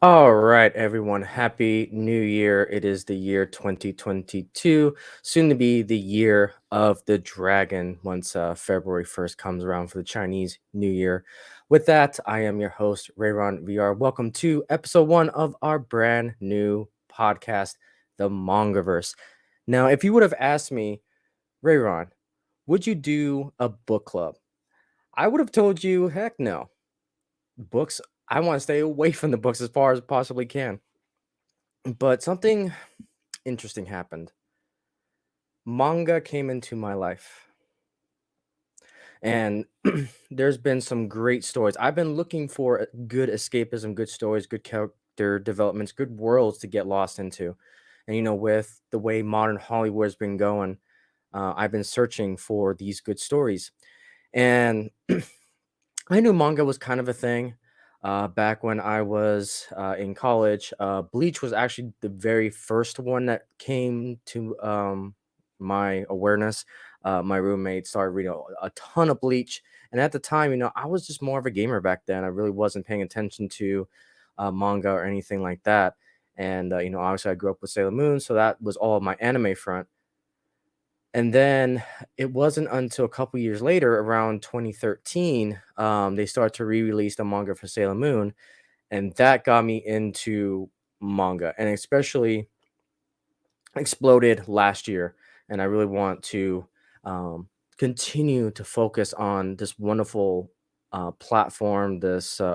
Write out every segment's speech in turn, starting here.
All right, everyone. Happy New Year. It is the year 2022, soon to be the year of the dragon once February 1st comes around for the Chinese New Year. With that, I am your host, Rayron VR. Welcome to episode one of our brand new podcast, the MangaVerse. Now, if you would have asked me, Rayron, would you do a book club? I would have told you, heck no. Books, I want to stay away from the books as far as possibly can. But something interesting happened. Manga came into my life, and there's been some great stories. I've been looking for good escapism, good stories, good character developments, good worlds to get lost into. And with the way modern Hollywood has been going, I've been searching for these good stories. And I knew manga was kind of a thing back when I was in college. Bleach was actually the very first one that came to my awareness. My roommate started reading a ton of Bleach. And at the time, I was just more of a gamer back then. I really wasn't paying attention to manga or anything like that. And, obviously, I grew up with Sailor Moon. So that was all my anime front. And then it wasn't until a couple years later, around 2013, they started to re-release the manga for Sailor Moon, and that got me into manga, and especially exploded last year. And I really want to continue to focus on this wonderful platform. This I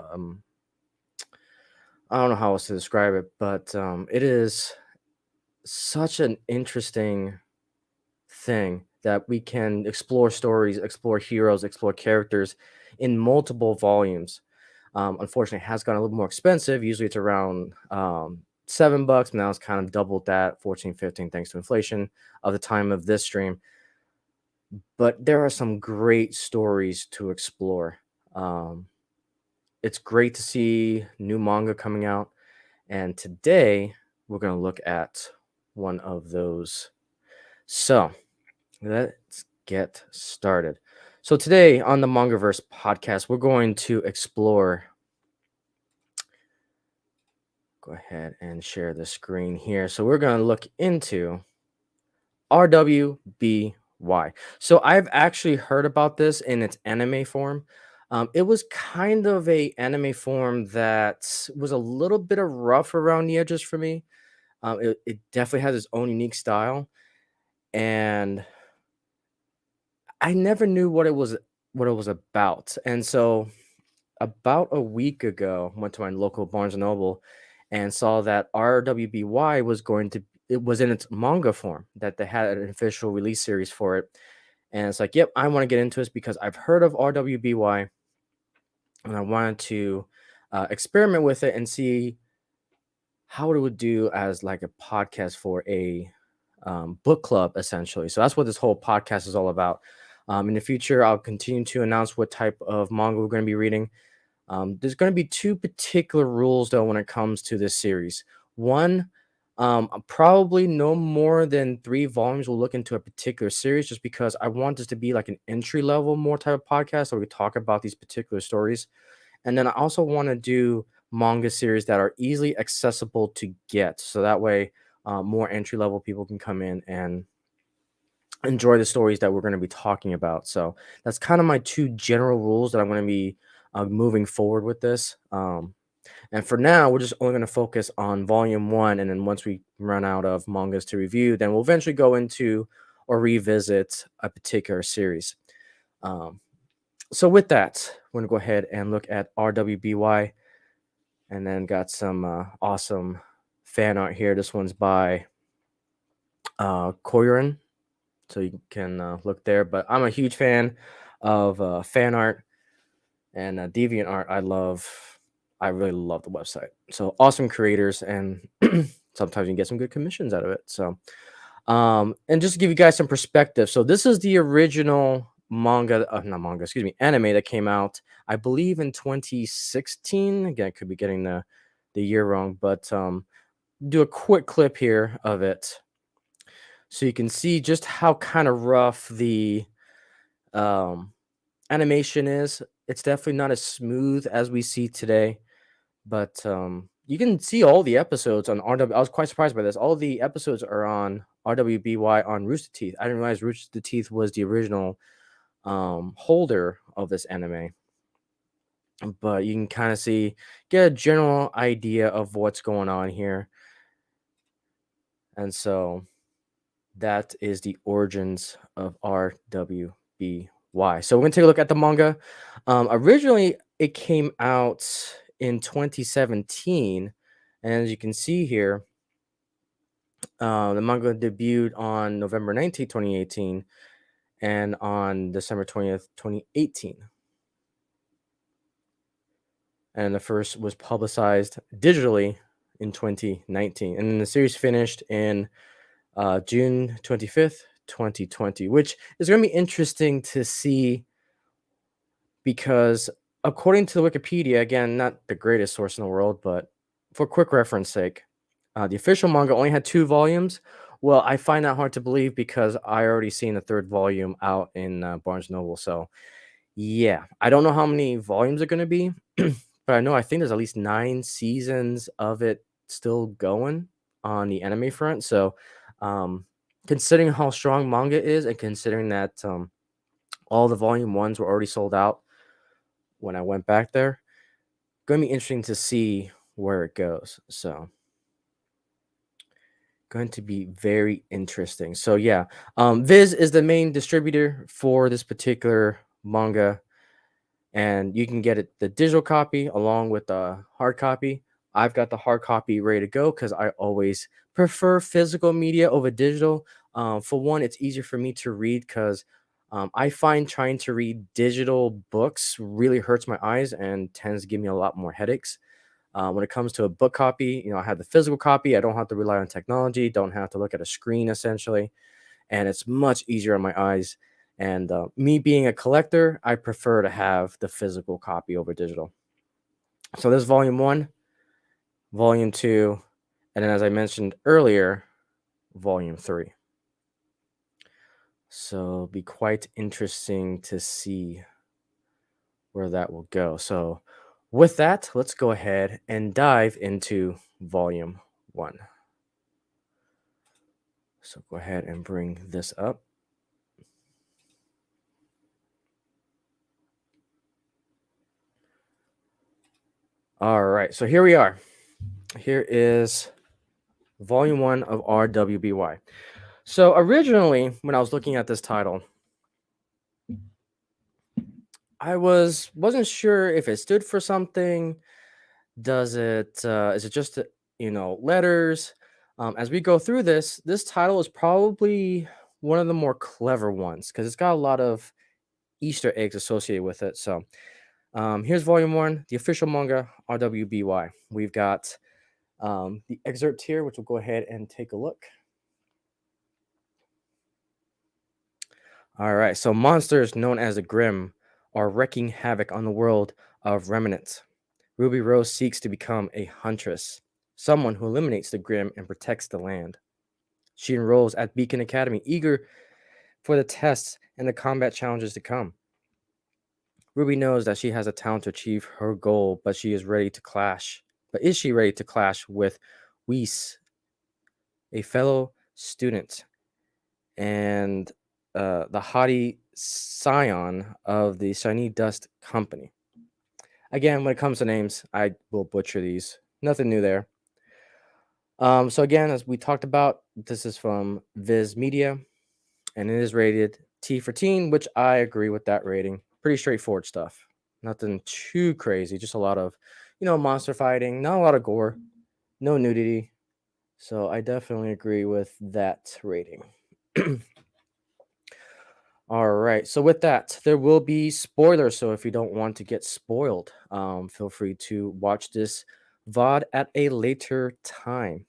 don't know how else to describe it, but it is such an interesting thing that we can explore stories, explore heroes, explore characters in multiple volumes. Unfortunately, it has gotten a little more expensive. Usually it's around $7. Now it's kind of doubled that, 14, 15, thanks to inflation of the time of this stream. But there are some great stories to explore. Um, it's great to see new manga coming out. And today we're going to look at one of those. So, let's get started. So today on the MangaVerse podcast, we're going to explore. Go ahead and share the screen here. So we're going to look into RWBY. So I've actually heard about this in its anime form. It was kind of a anime form that was a little bit of rough around the edges for me. It definitely has its own unique style, and I never knew what it was about. And so about a week ago, went to my local Barnes and Noble and saw that RWBY it was in its manga form, that they had an official release series for it. And it's like, yep, I want to get into this because I've heard of RWBY and I wanted to experiment with it and see how it would do as like a podcast for a book club, essentially. So that's what this whole podcast is all about. In the future, I'll continue to announce what type of manga we're going to be reading. There's going to be two particular rules, though, when it comes to this series. One, probably no more than 3 volumes will look into a particular series, just because I want this to be like an entry level, more type of podcast, so we talk about these particular stories. And then I also want to do manga series that are easily accessible to get, so that way more entry level people can come in and enjoy the stories that we're going to be talking about. So that's kind of my two general rules that I'm going to be moving forward with this. And for now, we're just only going to focus on volume one. And then once we run out of mangas to review, then we'll eventually go into or revisit a particular series. Um, so with that, we're going to go ahead and look at RWBY, and then got some awesome fan art here. This one's by Koyurin, so you can look there. But I'm a huge fan of fan art and deviant art. I really love the website. So awesome creators, and sometimes you can get some good commissions out of it. So and just to give you guys some perspective, so this is the original manga, not manga, excuse me, anime that came out, I believe, in 2016. Again, I could be getting the year wrong, but do a quick clip here of it so you can see just how kind of rough the um, animation is. It's definitely not as smooth as we see today, but you can see all the episodes on RW. I was quite surprised by this. All the episodes are on RWBY on Rooster Teeth. I didn't realize Rooster Teeth was the original holder of this anime, but you can kind of get a general idea of what's going on here. And so that is the origins of RWBY. So we're gonna take a look at the manga. Originally, it came out in 2017, and as you can see here, the manga debuted on November 19th, 2018, and on December 20th, 2018. And the first was publicized digitally in 2019. And then the series finished in June 25th, 2020, which is going to be interesting to see because, according to the Wikipedia, again, not the greatest source in the world, but for quick reference sake, the official manga only had 2 volumes. Well, I find that hard to believe because I already seen the third volume out in Barnes Noble. So, yeah, I don't know how many volumes are going to be, but I think there's at least 9 seasons of it still going on the anime front. So, um, considering how strong manga is, and considering that all the volume ones were already sold out when I went back there, going to be interesting to see where it goes. So, going to be very interesting. So, yeah, Viz is the main distributor for this particular manga, and you can get it the digital copy along with the hard copy. I've got the hard copy ready to go because I always prefer physical media over digital. For one, it's easier for me to read because I find trying to read digital books really hurts my eyes and tends to give me a lot more headaches. When it comes to a book copy, I have the physical copy. I don't have to rely on technology, don't have to look at a screen essentially, and it's much easier on my eyes. And me being a collector, I prefer to have the physical copy over digital. So there's volume 1, volume 2, and then as I mentioned earlier, volume 3. So it'll be quite interesting to see where that will go. So with that, let's go ahead and dive into volume 1. So go ahead and bring this up. All right, so here we are. Here is volume 1 of RWBY. So originally, when I was looking at this title, I wasn't sure if it stood for something. Does it is it just letters? As we go through this title is probably one of the more clever ones because it's got a lot of Easter eggs associated with it. So here's volume 1, the official manga RWBY. We've got the excerpt here, which we'll go ahead and take a look. All right, so monsters known as the Grim are wreaking havoc on the world of remnants. Ruby Rose seeks to become a huntress, someone who eliminates the Grim and protects the land. She enrolls at Beacon Academy, eager for the tests and the combat challenges to come. Ruby knows that she has a talent to achieve her goal, but she is ready to clash. But is she ready to clash with Weiss, a fellow student, and the haughty scion of the Shiny Dust Company? Again, when it comes to names, I will butcher these. Nothing new there. So again, as we talked about, this is from Viz Media, and it is rated T for teen, which I agree with that rating. Pretty straightforward stuff. Nothing too crazy, just a lot of, monster fighting, not a lot of gore, no nudity. So I definitely agree with that rating. All right. So with that, there will be spoilers. So if you don't want to get spoiled, feel free to watch this VOD at a later time.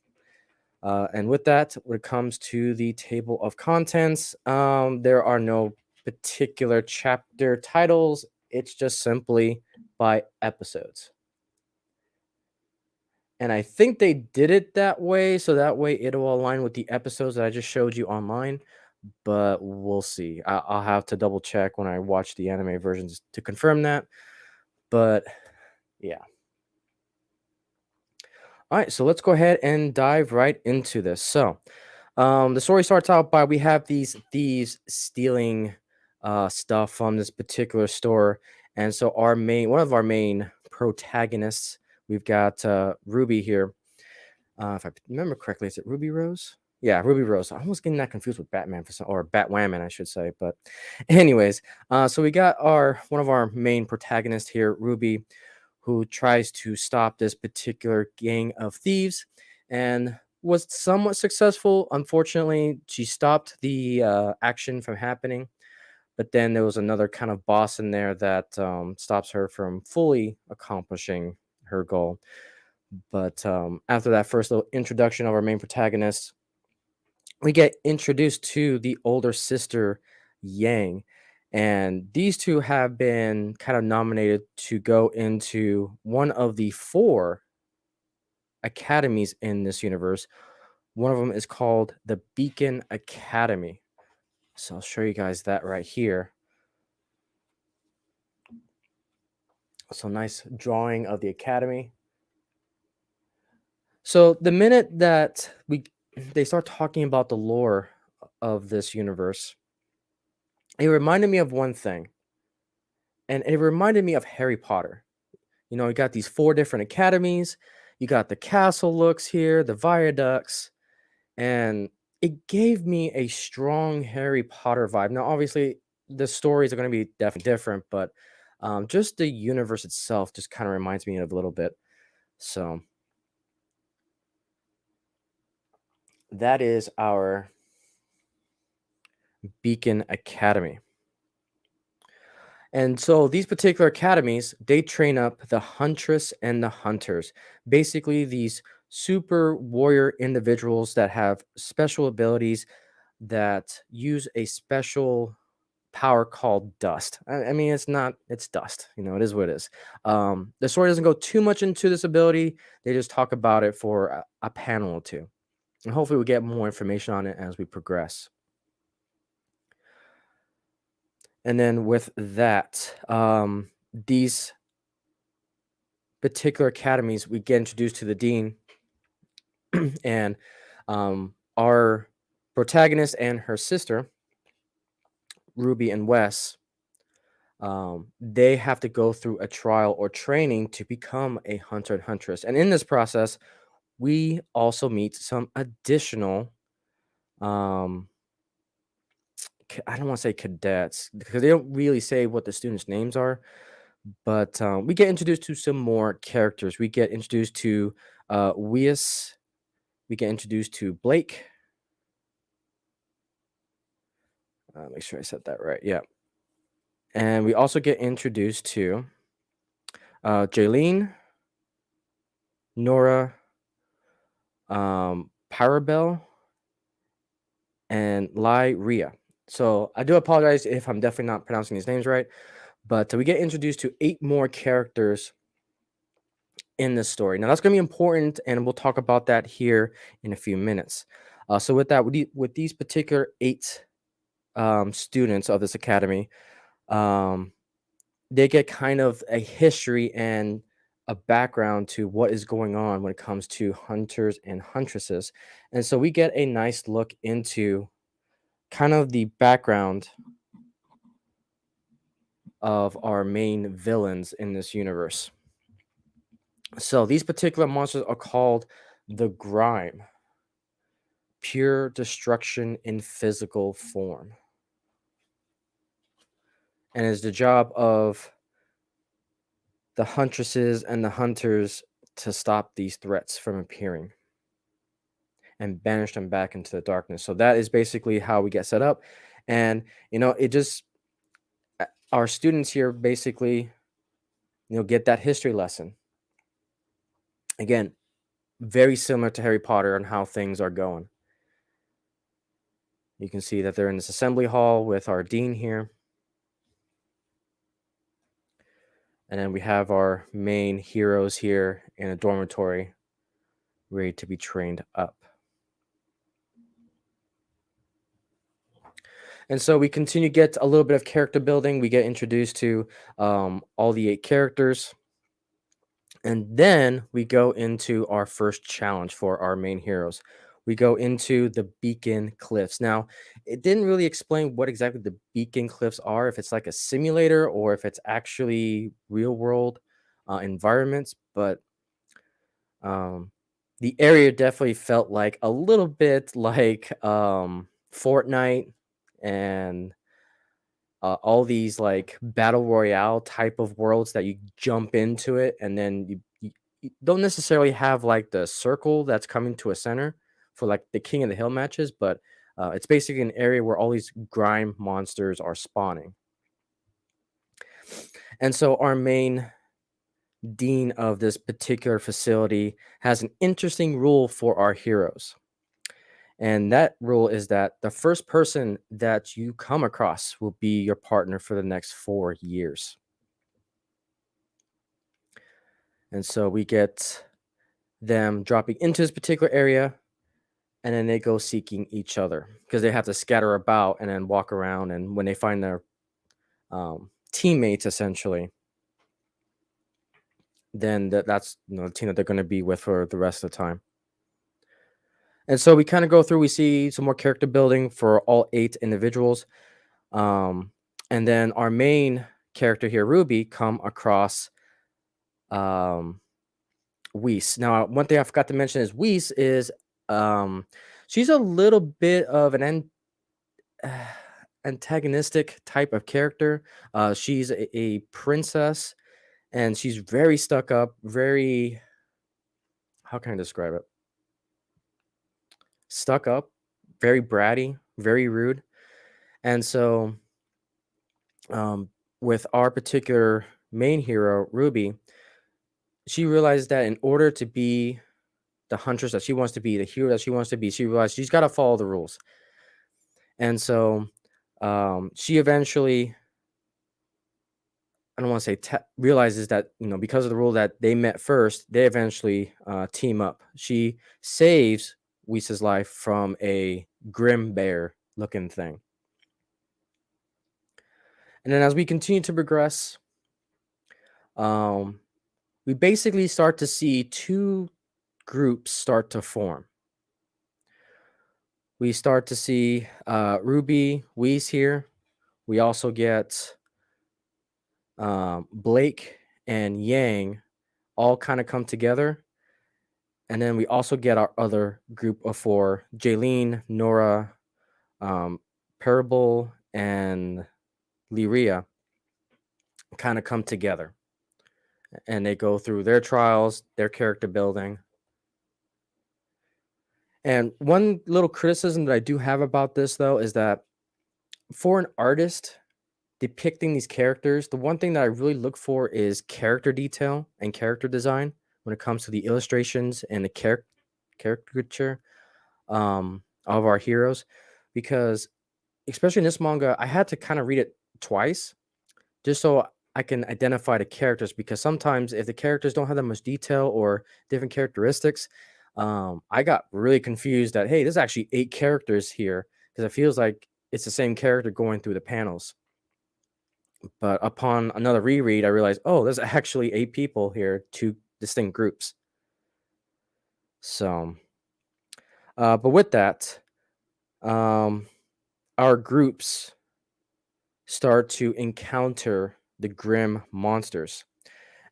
And with that, when it comes to the table of contents, there are no particular chapter titles. It's just simply by episodes. And I think they did it that way, so that way it'll align with the episodes that I just showed you online. But we'll see. I'll have to double check when I watch the anime versions to confirm that. But yeah. All right, so let's go ahead and dive right into this. So, the story starts out by we have these thieves stealing stuff from this particular store, and so one of our main protagonists, we've got Ruby here. If I remember correctly, is it Ruby Rose? Yeah, Ruby Rose. I almost getting that confused with Batman or Batwoman, I should say. But, anyways, so we got our one of our main protagonists here, Ruby, who tries to stop this particular gang of thieves and was somewhat successful. Unfortunately, she stopped the action from happening, but then there was another kind of boss in there that stops her from fully accomplishing her goal. But after that first little introduction of our main protagonist, we get introduced to the older sister, Yang. And these two have been kind of nominated to go into one of the four academies in this universe. One of them is called the Beacon Academy. So I'll show you guys that right here. So nice drawing of the academy. So the minute that they start talking about the lore of this universe, it reminded me of one thing, and it reminded me of Harry Potter. You know, you got these four different academies, you got the castle looks here, the viaducts, and it gave me a strong Harry Potter vibe. Now, obviously, the stories are going to be definitely different, but just the universe itself just kind of reminds me of a little bit. So that is our Beacon Academy. And so these particular academies, they train up the huntress and the hunters. Basically, these super warrior individuals that have special abilities that use a special power called dust. I mean, it's dust. You know, it is what it is. The story doesn't go too much into this ability. They just talk about it for a panel or two. And hopefully, we get more information on it as we progress. And then with that, these particular academies, we get introduced to the dean and our protagonist and her sister, Ruby and Wes. They have to go through a trial or training to become a hunter and huntress. And in this process, we also meet some additional, um, I don't want to say cadets because they don't really say what the students' names are, but we get introduced to some more characters. We get introduced to Weas. We get introduced to Blake. Make sure I said that right. Yeah. And we also get introduced to Jaylene, Nora, Parabel, and Lyria. So I do apologize if I'm definitely not pronouncing these names right, but we get introduced to 8 more characters in this story. Now that's going to be important, and we'll talk about that here in a few minutes. So with that, with these particular 8 students of this academy, they get kind of a history and a background to what is going on when it comes to hunters and huntresses. And so we get a nice look into kind of the background of our main villains in this universe. So these particular monsters are called the Grime, pure destruction in physical form. And it's the job of the huntresses and the hunters to stop these threats from appearing and banish them back into the darkness. So that is basically how we get set up. And, you know, it just, our students here basically, you know, get that history lesson. Again, very similar to Harry Potter and how things are going. You can see that they're in this assembly hall with our dean here. And then we have our main heroes here in a dormitory ready to be trained up. And so we continue to get a little bit of character building. We get introduced to all the 8 characters. And then we go into our first challenge for our main heroes. We go into the Beacon Cliffs. Now, it didn't really explain what exactly the Beacon Cliffs are, if it's like a simulator or if it's actually real world environments, but um, the area definitely felt like a little bit like Fortnite and all these like battle royale type of worlds that you jump into it and then you don't necessarily have like the circle that's coming to a center for like the king of the hill matches, but it's basically an area where all these grime monsters are spawning. And so our main dean of this particular facility has an interesting rule for our heroes. And that rule is that the first person that you come across will be your partner for the next 4 years. And so we get them dropping into this particular area, and then they go seeking each other because they have to scatter about and then walk around. And when they find their teammates, essentially, then that's the team that they're going to be with for the rest of the time. And so we kind of go through. We see some more character building for all 8 individuals, um, and then our main character here, Rwby, come across um, Weiss. Now, one thing I forgot to mention is Weiss is um she's a little bit of an antagonistic type of character. She's a princess and she's very stuck up, very, how can I describe it? Stuck up, very bratty, very rude. And so um with our particular main hero, Rwby, she realized that in order to be the huntress that she wants to be, the hero that she wants to be, she realized she's got to follow the rules. And so she eventually, I don't want to say realizes that, because of the rule that they met first, they eventually team up. She saves Whisa's life from a grim bear looking thing. And then as we continue to progress, um, we basically start to see two groups start to form. We start to see Rwby, Whis here. We also get Blake and Yang all kind of come together. And then we also get our other group of 4, Jaylene, Nora, um, Parable, and Lyria kind of come together. And they go through their trials, their character building. And one little criticism that I do have about this, though, is that for an artist depicting these characters, the one thing that I really look for is character detail and character design when it comes to the illustrations and the caricature of our heroes, because especially in this manga, I had to kind of read it twice just so I can identify the characters, because sometimes if the characters don't have that much detail or different characteristics, I got really confused that, hey, there's actually 8 characters here, because it feels like it's the same character going through the panels. But upon another reread, I realized, oh, there's actually 8 people here, 2 distinct groups. So, but with that, um, our groups start to encounter the grim monsters.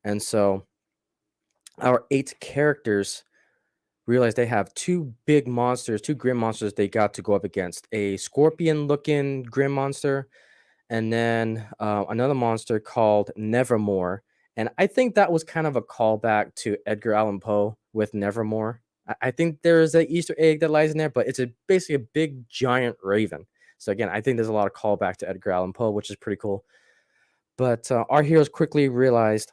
And so our 8 characters realize they have 2 big monsters, 2 grim monsters they got to go up against: a scorpion looking grim monster, and then another monster called Nevermore. And I think that was kind of a callback to Edgar Allan Poe with Nevermore. I think there is an Easter egg that lies in there, but it's basically a big giant raven. So again, I think there's a lot of callback to Edgar Allan Poe, which is pretty cool. But our heroes quickly realized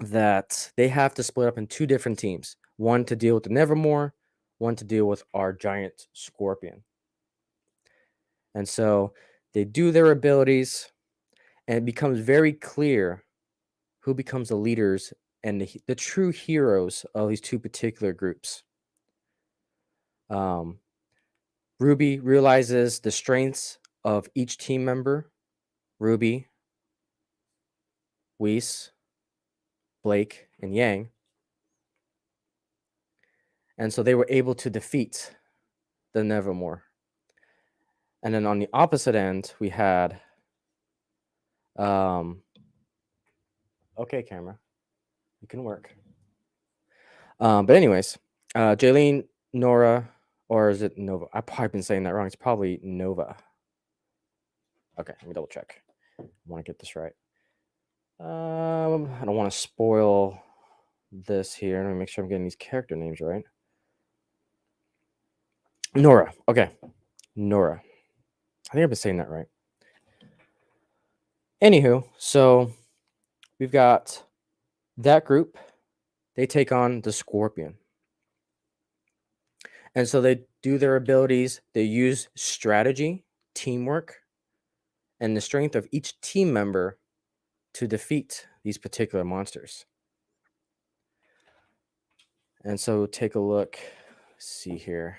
that they have to split up in 2 different teams: one to deal with the Nevermore, one to deal with our giant scorpion. And so they do their abilities, and it becomes very clear who becomes the leaders and the true heroes of these 2 particular groups. Um, Rwby realizes the strengths of each team member: Rwby, Weiss, Blake, and Yang. And so they were able to defeat the Nevermore. And then on the opposite end, we had okay, camera, you can work. But anyways, Jaylene, Nora, or is it Nova? I've probably been saying that wrong. It's probably Nova. Okay, let me double check. I want to get this right. I don't want to spoil this here. Let me make sure I'm getting these character names right. Nora. Okay, Nora. I think I've been saying that right. Anywho, so we've got that group. They take on the Scorpion. And so they do their abilities. They use strategy, teamwork, and the strength of each team member to defeat these particular monsters. And so take a look. Let's see here.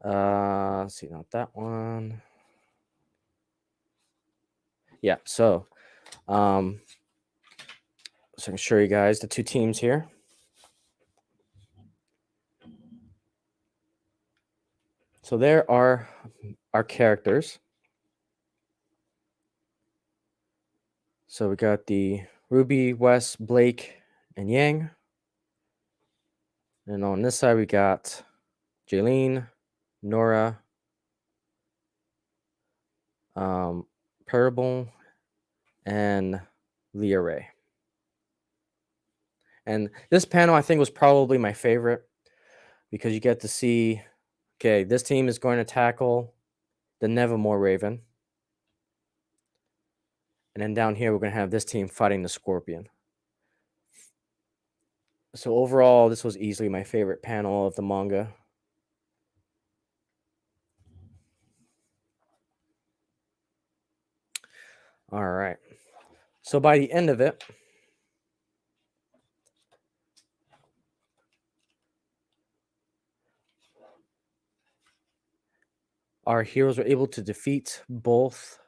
Let's see, not that one. Yeah, so I can show you guys the two teams here. So there are our characters. So we got the Rwby, Wes, Blake, and Yang. And on this side, we got Jaylene, Nora, Parable, and Leah Ray. And this panel, I think, was probably my favorite because you get to see, okay, this team is going to tackle the Nevermore Raven. And then down here, we're going to have this team fighting the Scorpion. So overall, this was easily my favorite panel of the manga. All right. So by the end of it, our heroes were able to defeat both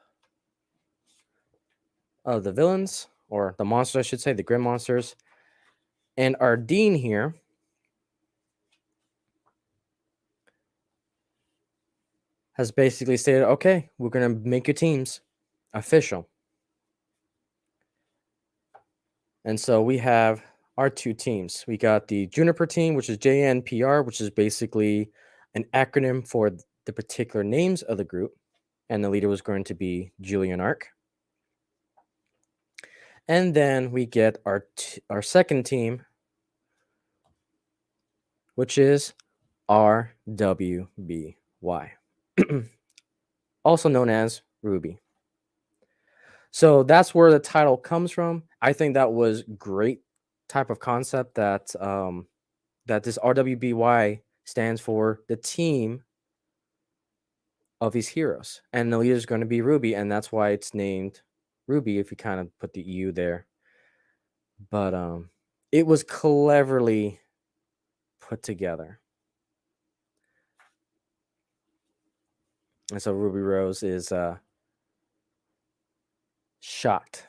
of the villains, or the monsters, I should say, the Grim Monsters. And our dean here has basically stated, okay, we're going to make your teams official. And so we have our two teams. We got the Juniper team, which is JNPR, which is basically an acronym for the particular names of the group. And the leader was going to be Julian Arc. And then we get our second team, which is RWBY, also known as Rwby. So that's where the title comes from. I think that was great type of concept that that this RWBY stands for the team of these heroes, and the leader is going to be Rwby, and that's why it's named Rwby if you kind of put the EU there. But it was cleverly put together. And so Ruby Rose is shocked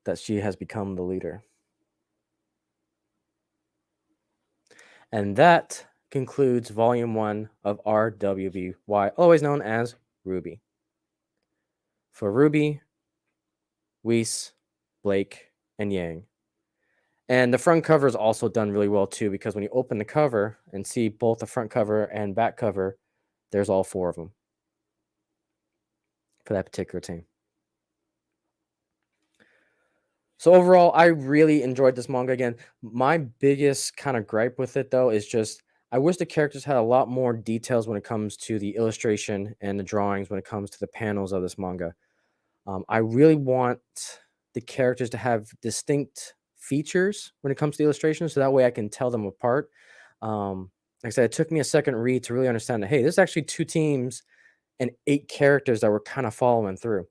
that she has become the leader. And that concludes Volume 1 of RWBY, always known as Rwby. For Rwby, Weiss, Blake, and Yang. And the front cover is also done really well too, because when you open the cover and see both the front cover and back cover, there's all four of them for that particular team. So overall, I really enjoyed this manga. Again, my biggest kind of gripe with it, though, is just I wish the characters had a lot more details when it comes to the illustration and the drawings when it comes to the panels of this manga. I really want the characters to have distinct features when it comes to the illustration, so that way I can tell them apart. Like I said, it took me a second read to really understand that, hey, there's actually 2 teams and 8 characters that we're kind of following through.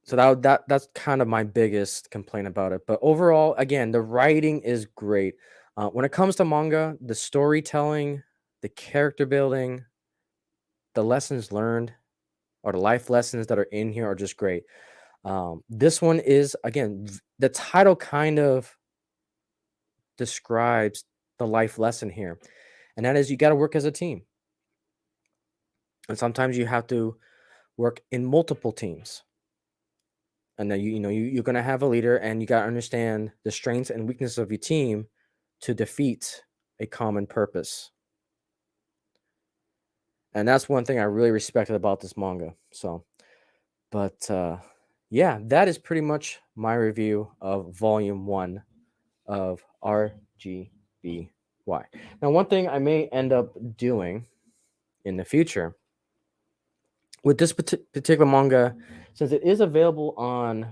So that's kind of my biggest complaint about it. But overall, again, the writing is great. When it comes to manga, the storytelling, the character building, the lessons learned or the life lessons that are in here are just great. This one is, again, the title kind of describes the life lesson here, and that is you got to work as a team. And sometimes you have to work in multiple teams. And then you're going to have a leader, and you got to understand the strengths and weaknesses of your team to defeat a common purpose. And that's one thing I really respected about this manga. But yeah, that is pretty much my review of volume 1 of RGBY. Now, one thing I may end up doing in the future with this particular manga, since it is available on,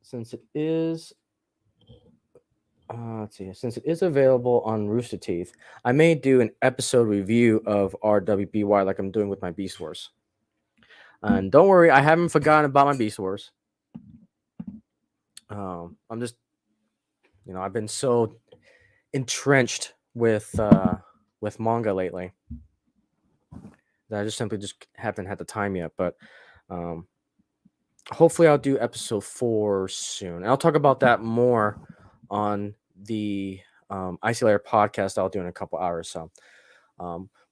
since it is available on Rooster Teeth, I may do an episode review of RWBY like I'm doing with my Beast Wars. And don't worry, I haven't forgotten about my Beast Wars. I'm just, I've been so entrenched with manga lately that I just simply just haven't had the time yet. But hopefully I'll do episode 4 soon. And I'll talk about that more on the Icey Layer podcast I'll do in a couple hours. So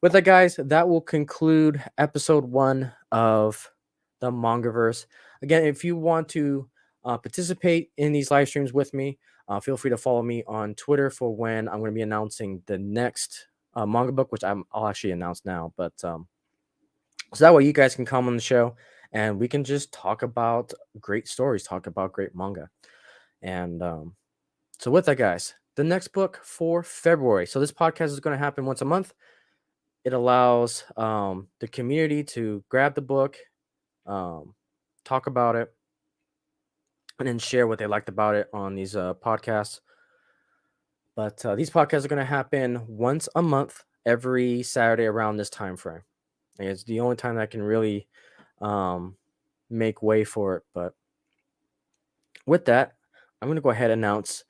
with that, guys, that will conclude episode 1 of the MangaVerse. Again, if you want to participate in these live streams with me, feel free to follow me on Twitter for when I'm going to be announcing the next manga book, which I'll actually announce now. But so that way you guys can come on the show and we can just talk about great stories, talk about great manga. And so with that, guys, the next book for February. So this podcast is going to happen once a month. It allows the community to grab the book, talk about it, and then share what they liked about it on these podcasts. But these podcasts are going to happen once a month, every Saturday around this time frame. And it's the only time that I can really make way for it. But with that, I'm going to go ahead and announce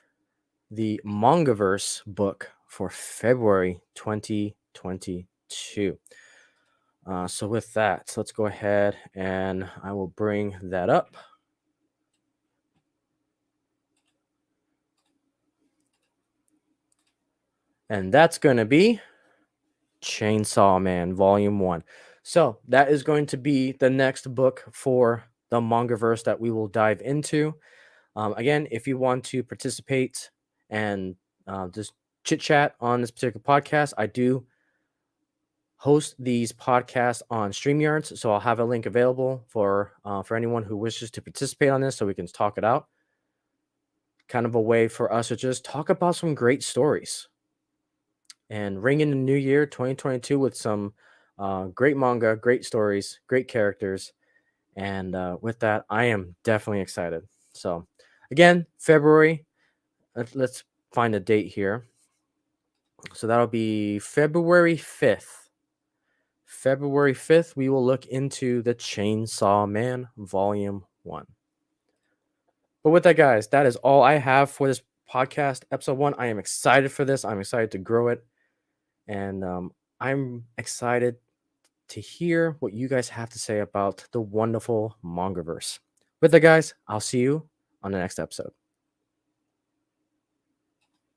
the MangaVerse book for February 2022. So with that, let's go ahead and I will bring that up. And that's going to be Chainsaw Man Volume 1. So that is going to be the next book for the MangaVerse that we will dive into. Again, if you want to participate and just chit chat on this particular podcast, I do host these podcasts on StreamYards, so I'll have a link available for anyone who wishes to participate on this, so we can talk it out. Kind of a way for us to just talk about some great stories and ring in the new year 2022 with some great manga, great stories, great characters. And with that, I am definitely excited. So again, February, let's find a date here. So that'll be February 5th. February 5th, we will look into the Chainsaw Man Volume 1. But with that, guys, that is all I have for this podcast, episode 1. I am excited for this. I'm excited to grow it. And I'm excited to hear what you guys have to say about the wonderful MangaVerse. With that, guys, I'll see you on the next episode.